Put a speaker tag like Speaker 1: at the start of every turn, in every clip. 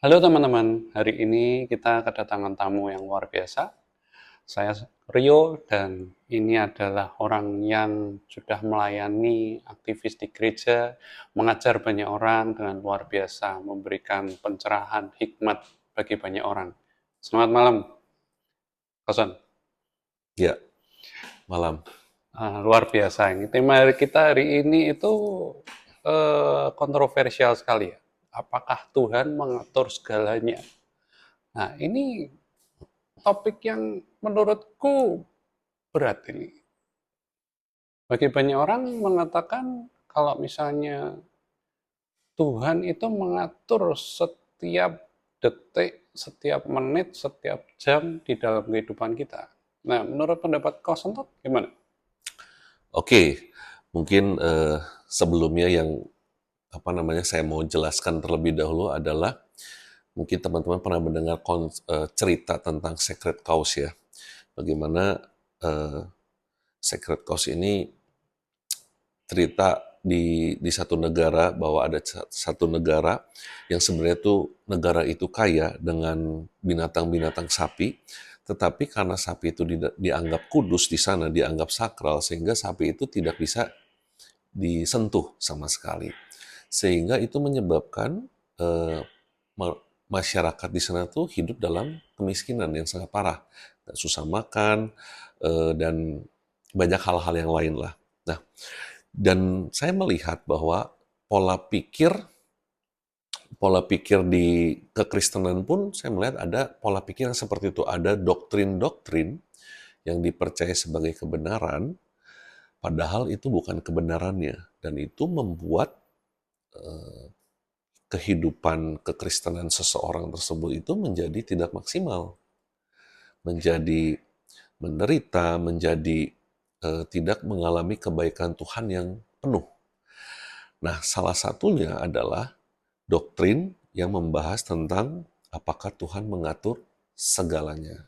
Speaker 1: Halo teman-teman, hari ini kita kedatangan tamu yang luar biasa. Saya Rio dan ini adalah orang yang sudah melayani aktivis di gereja, mengajar banyak orang dengan luar biasa, memberikan pencerahan, hikmat bagi banyak orang. Selamat malam, Koson.
Speaker 2: Ya, malam.
Speaker 1: Luar biasa ini. Tema kita hari ini itu kontroversial sekali ya. Apakah Tuhan mengatur segalanya? Nah, ini topik yang menurutku berat ini. Bagi banyak orang mengatakan kalau misalnya Tuhan itu mengatur setiap detik, setiap menit, setiap jam di dalam kehidupan kita. Nah, menurut pendapat kau Sentot gimana?
Speaker 2: Oke, mungkin sebelumnya yang saya mau jelaskan terlebih dahulu adalah mungkin teman-teman pernah mendengar cerita tentang Secret Cause ya. Bagaimana eh, Secret Cause ini cerita di satu negara bahwa ada satu negara yang sebenarnya tuh negara itu kaya dengan binatang-binatang sapi, tetapi karena sapi itu dianggap kudus di sana, dianggap sakral, sehingga sapi itu tidak bisa disentuh sama sekali. Sehingga itu menyebabkan eh, masyarakat di sana tuh hidup dalam kemiskinan yang sangat parah, susah makan dan banyak hal-hal yang lain lah. Nah, dan saya melihat bahwa pola pikir pola pikir di kekristenan pun saya melihat ada pola pikir yang seperti itu, ada doktrin-doktrin yang dipercaya sebagai kebenaran, padahal itu bukan kebenarannya, dan itu membuat kehidupan kekristenan seseorang tersebut itu menjadi tidak maksimal, menjadi menderita, menjadi tidak mengalami kebaikan Tuhan yang penuh. Nah, salah satunya adalah doktrin yang membahas tentang apakah Tuhan mengatur segalanya.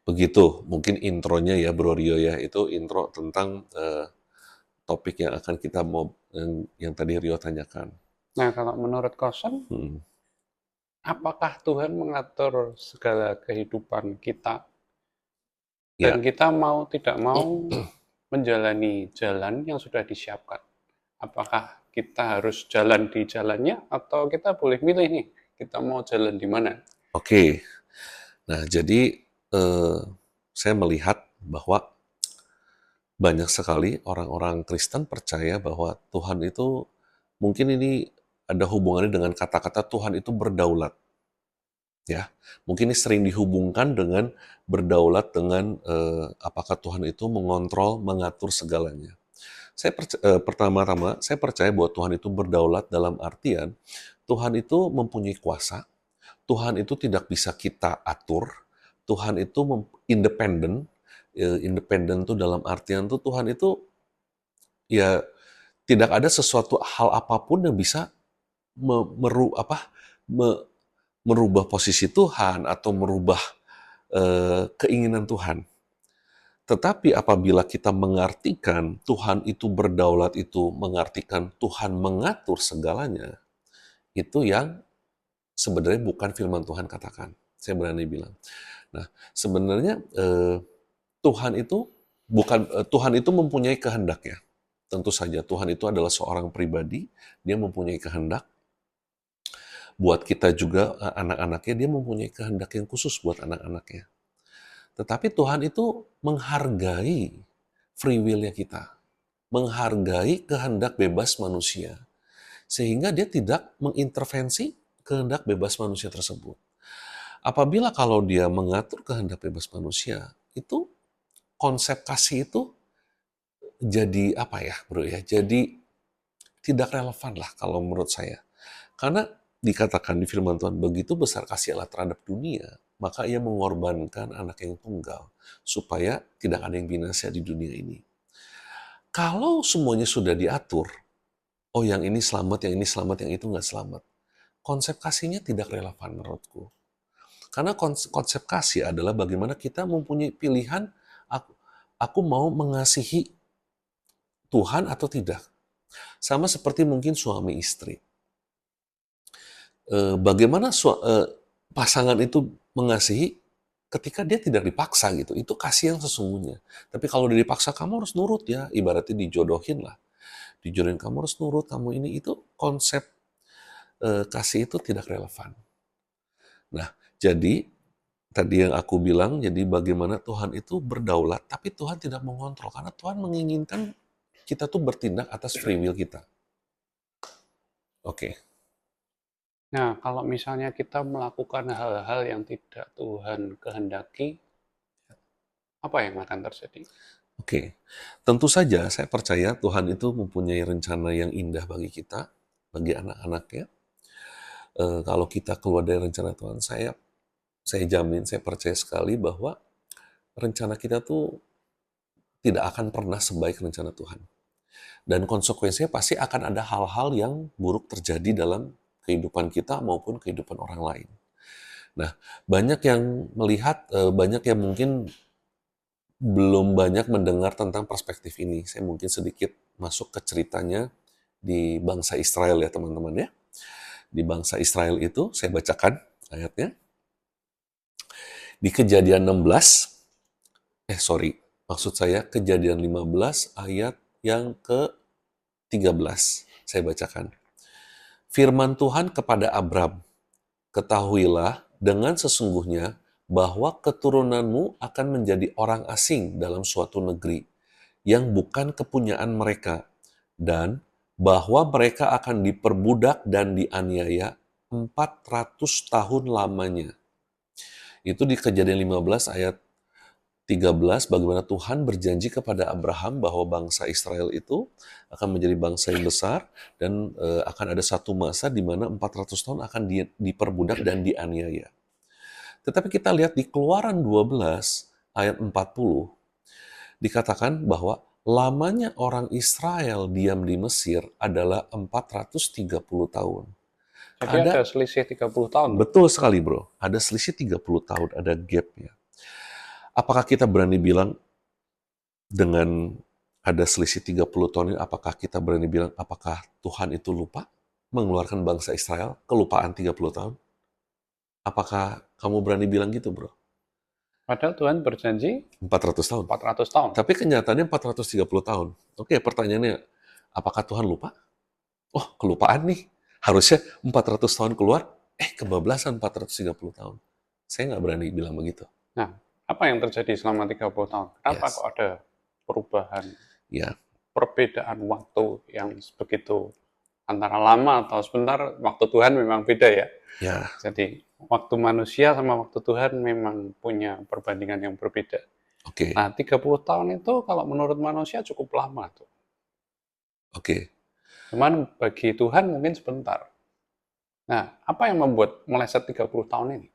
Speaker 2: Begitu mungkin intronya ya Bro Rio ya, itu intro tentang topik yang akan kita mau yang tadi Rio tanyakan.
Speaker 1: Nah, kalau menurut Koson,
Speaker 2: Hmm.
Speaker 1: apakah Tuhan mengatur segala kehidupan kita dan
Speaker 2: Ya,
Speaker 1: kita mau tidak mau menjalani jalan yang sudah disiapkan? Apakah kita harus jalan di jalannya atau kita boleh milih nih, kita mau jalan di mana?
Speaker 2: oke. Nah, jadi eh, saya melihat bahwa banyak sekali orang-orang Kristen percaya bahwa Tuhan itu mungkin ini ada hubungannya dengan kata-kata Tuhan itu berdaulat. Ya, mungkin ini sering dihubungkan dengan berdaulat dengan apakah Tuhan itu mengontrol, mengatur segalanya. Pertama-tama saya percaya bahwa Tuhan itu berdaulat dalam artian Tuhan itu mempunyai kuasa, Tuhan itu tidak bisa kita atur, Tuhan itu independen. Independen tuh dalam artian tuh Tuhan itu ya tidak ada sesuatu hal apapun yang bisa me- meru apa me- merubah posisi Tuhan atau merubah keinginan Tuhan. Tetapi apabila kita mengartikan Tuhan itu berdaulat, itu mengartikan Tuhan mengatur segalanya, itu yang sebenarnya bukan firman Tuhan katakan. Saya berani bilang. Nah, sebenarnya Tuhan itu Tuhan itu mempunyai kehendak ya. Tentu saja Tuhan itu adalah seorang pribadi, dia mempunyai kehendak. Buat kita juga anak-anaknya, dia mempunyai kehendak yang khusus buat anak-anaknya. Tetapi Tuhan itu menghargai free will-nya kita, menghargai kehendak bebas manusia, sehingga dia tidak mengintervensi kehendak bebas manusia tersebut. Apabila kalau dia mengatur kehendak bebas manusia, itu konsep kasih itu jadi apa ya bro ya, jadi tidak relevan lah kalau menurut saya. Karena dikatakan di firman Tuhan, begitu besar kasih Allah terhadap dunia, maka ia mengorbankan anak yang tunggal, supaya tidak ada yang binasa di dunia ini. Kalau semuanya sudah diatur, oh yang ini selamat, yang ini selamat, yang itu nggak selamat. Konsep kasihnya tidak relevan menurutku. Karena konsep kasih adalah bagaimana kita mempunyai pilihan, aku, aku mau mengasihi Tuhan atau tidak. Sama seperti mungkin suami istri. bagaimana pasangan itu mengasihi ketika dia tidak dipaksa gitu. Itu kasih yang sesungguhnya. Tapi kalau dia dipaksa, kamu harus nurut ya. Ibaratnya dijodohin lah. Dijodohin, kamu harus nurut, kamu ini. Itu konsep kasih itu tidak relevan. Nah, jadi tadi yang aku bilang, jadi bagaimana Tuhan itu berdaulat, tapi Tuhan tidak mengontrol. Karena Tuhan menginginkan kita tuh bertindak atas free will kita. Oke.
Speaker 1: Nah, kalau misalnya kita melakukan hal-hal yang tidak Tuhan kehendaki, apa yang akan terjadi?
Speaker 2: Oke. Tentu saja saya percaya Tuhan itu mempunyai rencana yang indah bagi kita, bagi anak-anaknya. Kalau kita keluar dari rencana Tuhan, saya jamin, saya percaya sekali bahwa rencana kita tuh tidak akan pernah sebaik rencana Tuhan. Dan konsekuensinya pasti akan ada hal-hal yang buruk terjadi dalam kehidupan kita maupun kehidupan orang lain. Nah, banyak yang melihat, banyak yang mungkin belum banyak mendengar tentang perspektif ini. Saya mungkin sedikit masuk ke ceritanya di bangsa Israel ya teman-teman ya. Di bangsa Israel itu, saya bacakan ayatnya. Di Kejadian 16, maksud saya Kejadian 15 ayat yang ke-13. Saya bacakan. Firman Tuhan kepada Abram, ketahuilah dengan sesungguhnya bahwa keturunanmu akan menjadi orang asing dalam suatu negeri yang bukan kepunyaan mereka, dan bahwa mereka akan diperbudak dan dianiaya 400 tahun lamanya. Itu di Kejadian 15 ayat 13, bagaimana Tuhan berjanji kepada Abraham bahwa bangsa Israel itu akan menjadi bangsa yang besar dan akan ada satu masa di mana 400 tahun akan diperbudak dan dianiaya. Tetapi kita lihat di Keluaran 12 ayat 40, dikatakan bahwa lamanya orang Israel diam di Mesir adalah 430 tahun.
Speaker 1: Jadi ada selisih 30 tahun.
Speaker 2: Betul sekali bro, ada selisih 30 tahun, ada gapnya. Apakah kita berani bilang dengan ada selisih 30 tahun ini, apakah kita berani bilang, apakah Tuhan itu lupa mengeluarkan bangsa Israel, kelupaan 30 tahun? Apakah kamu berani bilang gitu bro?
Speaker 1: Padahal Tuhan berjanji
Speaker 2: 400 tahun.
Speaker 1: 400 tahun.
Speaker 2: Tapi kenyataannya 430 tahun. Oke, pertanyaannya, apakah Tuhan lupa? Oh, kelupaan nih. Harusnya 400 tahun keluar, kebablasan 430 tahun. Saya nggak berani bilang begitu.
Speaker 1: Nah, apa yang terjadi selama 30 tahun? Kenapa kok ada perubahan?
Speaker 2: Ya.
Speaker 1: Perbedaan waktu yang begitu antara lama atau sebentar, waktu Tuhan memang beda ya.
Speaker 2: Ya.
Speaker 1: Jadi, waktu manusia sama waktu Tuhan memang punya perbandingan yang berbeda.
Speaker 2: Oke.
Speaker 1: Nah, 30 tahun itu kalau menurut manusia cukup lama tuh.
Speaker 2: Oke.
Speaker 1: Cuman bagi Tuhan mungkin sebentar. Nah, apa yang membuat meleset 30 tahun ini?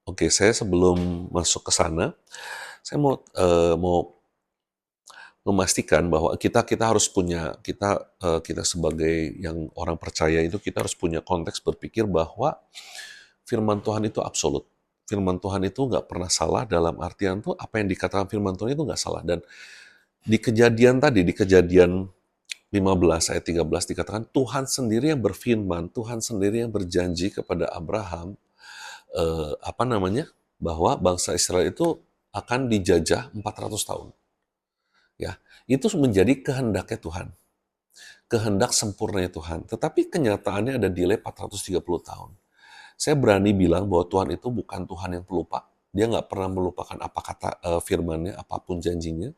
Speaker 2: Oke, saya sebelum masuk ke sana, saya mau memastikan bahwa kita harus punya, kita sebagai yang orang percaya itu, kita harus punya konteks berpikir bahwa firman Tuhan itu absolut. Firman Tuhan itu nggak pernah salah, dalam artian tuh apa yang dikatakan firman Tuhan itu nggak salah. Dan di kejadian 15 ayat 13 dikatakan Tuhan sendiri yang berfirman, Tuhan sendiri yang berjanji kepada Abraham bahwa bangsa Israel itu akan dijajah 400 tahun. Ya, itu menjadi kehendaknya Tuhan. Kehendak sempurnanya Tuhan. Tetapi kenyataannya ada delay 430 tahun. Saya berani bilang bahwa Tuhan itu bukan Tuhan yang pelupa. Dia nggak pernah melupakan apa kata firman-Nya, apapun janjinya.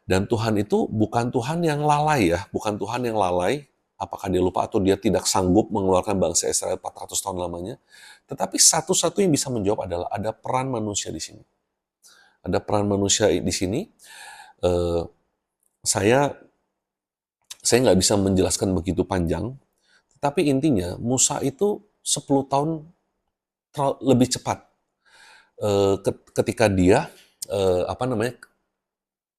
Speaker 2: Dan Tuhan itu bukan Tuhan yang lalai ya, bukan Tuhan yang lalai, apakah dia lupa atau dia tidak sanggup mengeluarkan bangsa Israel 400 tahun lamanya. Tetapi satu-satu yang bisa menjawab adalah ada peran manusia di sini. Ada peran manusia di sini. Saya nggak bisa menjelaskan begitu panjang, tetapi intinya Musa itu 10 tahun lebih cepat ketika dia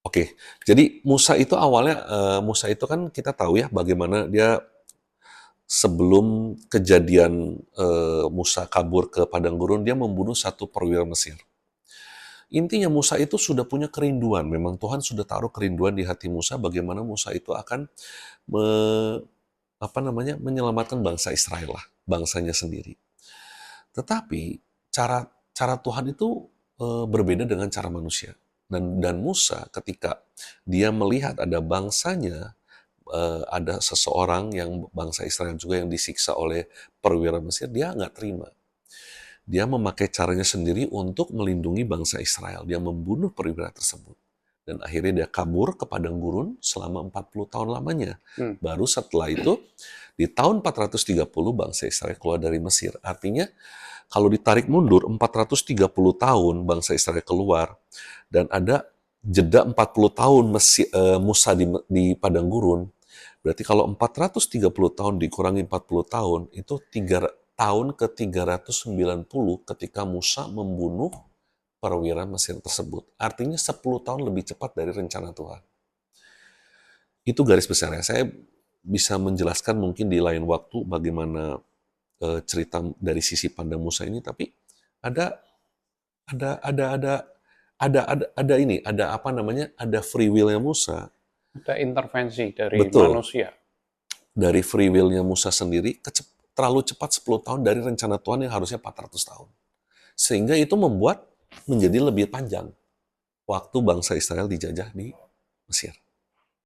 Speaker 2: Oke, jadi Musa itu awalnya, Musa itu kan kita tahu ya bagaimana dia sebelum kejadian Musa kabur ke padang gurun, dia membunuh satu perwira Mesir. Intinya Musa itu sudah punya kerinduan, memang Tuhan sudah taruh kerinduan di hati Musa bagaimana Musa itu akan menyelamatkan bangsa Israel lah, bangsanya sendiri. Tetapi cara cara Tuhan itu berbeda dengan cara manusia. Dan Musa ketika dia melihat ada bangsanya, ada seseorang yang bangsa Israel juga yang disiksa oleh perwira Mesir, dia nggak terima. Dia memakai caranya sendiri untuk melindungi bangsa Israel. Dia membunuh perwira tersebut. Dan akhirnya dia kabur ke padang gurun selama 40 tahun lamanya. Baru setelah itu, di tahun 430 bangsa Israel keluar dari Mesir. Artinya, kalau ditarik mundur 430 tahun bangsa Israel keluar, dan ada jeda 40 tahun Musa di padang gurun, berarti kalau 430 tahun dikurangi 40 tahun, itu 3 tahun ke 390 ketika Musa membunuh perwira Mesir tersebut. Artinya 10 tahun lebih cepat dari rencana Tuhan. Itu garis besarnya. Saya bisa menjelaskan mungkin di lain waktu bagaimana cerita dari sisi pandang Musa ini, tapi ada ada free will-nya Musa.
Speaker 1: Ada intervensi dari
Speaker 2: Betul.
Speaker 1: manusia.
Speaker 2: Dari free will-nya Musa sendiri terlalu cepat 10 tahun dari rencana Tuhan yang harusnya 400 tahun. Sehingga itu membuat menjadi lebih panjang waktu bangsa Israel dijajah di Mesir.